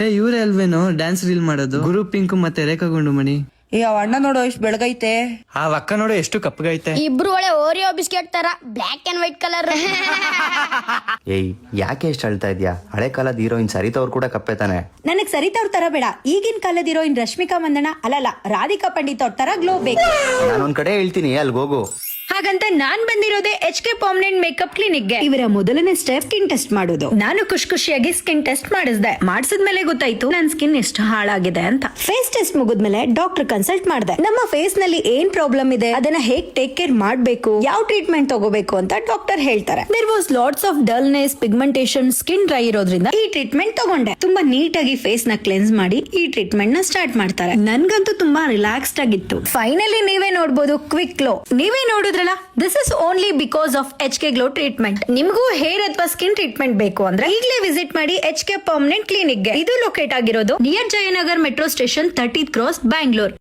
ಇವರೇ ಅಲ್ವೇನೋ dance reel ಮಾಡೋದು, ಗುರು pink ಮತ್ತೆ ರೇಖಾ ಗುಂಡುಮಣಿ. ಅವ ಅಣ್ಣ ನೋಡೋ ಇಷ್ಟು ಬೆಳಗೈತೆ, ಆ ಅಕ್ಕ ನೋಡು ಎಷ್ಟು ಕಪ್ಪಗೈತೆ. ಇಬ್ರು ಒಳ್ಳೆ ಓರಿಯೋ ಬಿಸ್ಕೆಟ್ ತರ ಬ್ಲಾಕ್ ಅಂಡ್ ವೈಟ್ ಕಲರ್. ಏಯ್ ಯಾಕೆ ಎಷ್ಟು ಅಳ್ತಾ ಇದ್ಯಾ? ಹಳೆ ಕಾಲದ ಹೀರೋಯಿನ್ ಸರಿತಾ ಅವ್ರು ಕೂಡ ಕಪ್ಪೆ ತಾನೆ. ನನಗ್ ಸರಿತಾ ಅವ್ರ ತರ ಬೇಡ, ಈಗಿನ ಕಾಲದ ಹೀರೋಯಿನ್ ರಶ್ಮಿಕಾ ಮಂದಣ್ಣ ಅಲ್ಲಲ್ಲ ರಾಧಿಕಾ ಪಂಡಿತ್ ಅವ್ರ ತರ ಗ್ಲೋ ಬೇಕು. ನಾನೊಂದ್ ಕಡೆ ಹೇಳ್ತೀನಿ, ಅಲ್ಗೋಗು. ಹಾಗಂತ ನಾನ್ ಬಂದಿರೋದೇ HK ಪರ್ಮನೆಂಟ್ ಮೇಕಪ್ ಕ್ಲಿನಿಕ್ ಗೆ. ಇವರ ಮೊದಲನೇ ಸ್ಟೆಪ್ ಸ್ಕಿನ್ ಟೆಸ್ಟ್ ಮಾಡೋದು. ನಾನು ಖುಷಿಯಾಗಿ ಸ್ಕಿನ್ ಟೆಸ್ಟ್ ಮಾಡಿಸ್ದೆ. ಮಾಡಿಸಿದ್ಮೇಲೆ ಗೊತ್ತಾಯ್ತು ನನ್ ಸ್ಕಿನ್ ಎಷ್ಟು ಹಾಳಾಗಿದೆ ಅಂತ. ಫೇಸ್ ಟೆಸ್ಟ್ ಮುಗಿದ್ಮೇಲೆ ಡಾಕ್ಟರ್ ಕನ್ಸಲ್ಟ್ ಮಾಡಿದೆ. ನಮ್ಮ ಫೇಸ್ ನಲ್ಲಿ ಏನ್ ಪ್ರಾಬ್ಲಮ್ ಇದೆ, ಅದನ್ನ ಹೇಗ್ ಟೇಕ್ ಕೇರ್ ಮಾಡ್ಬೇಕು, ಯಾವ ಟ್ರೀಟ್ಮೆಂಟ್ ತಗೋಬೇಕು ಅಂತ ಡಾಕ್ಟರ್ ಹೇಳ್ತಾರೆ. There was lots of dullness, pigmentation, skin dry ಇರೋದ್ರಿಂದ ಈ ಟ್ರೀಟ್ಮೆಂಟ್ ತಗೊಂಡೆ. ತುಂಬಾ ನೀಟಾಗಿ ಫೇಸ್ ನ ಕ್ಲೆನ್ಸ್ ಮಾಡಿ ಈ ಟ್ರೀಟ್ಮೆಂಟ್ ನ ಸ್ಟಾರ್ಟ್ ಮಾಡ್ತಾರೆ. ನನ್ಗಂತೂ ತುಂಬಾ ರಿಲ್ಯಾಕ್ಸ್ಡ್ ಆಗಿತ್ತು. ಫೈನಲಿ ನೀವೇ ನೋಡಬಹುದು ಕ್ವಿಕ್ ಗ್ಲೋ. ನೀವೇ ನೋಡಿದ್ರಲ್ಲ, this is only because of HK glow treatment. ನಿಮಗೂ ಹೇರ್ ಅಥವಾ ಸ್ಕಿನ್ ಟ್ರೀಟ್ಮೆಂಟ್ ಬೇಕು ಅಂದ್ರೆ ಈಗಲೇ ವಿಸಿಟ್ ಮಾಡಿ HK ಪರ್ಮನೆಂಟ್ ಕ್ಲಿನಿಕ್ ಗೆ. ಇದು ಲೊಕೇಟ್ ಆಗಿರೋದು near Jayanagar metro station 30th cross, Bangalore.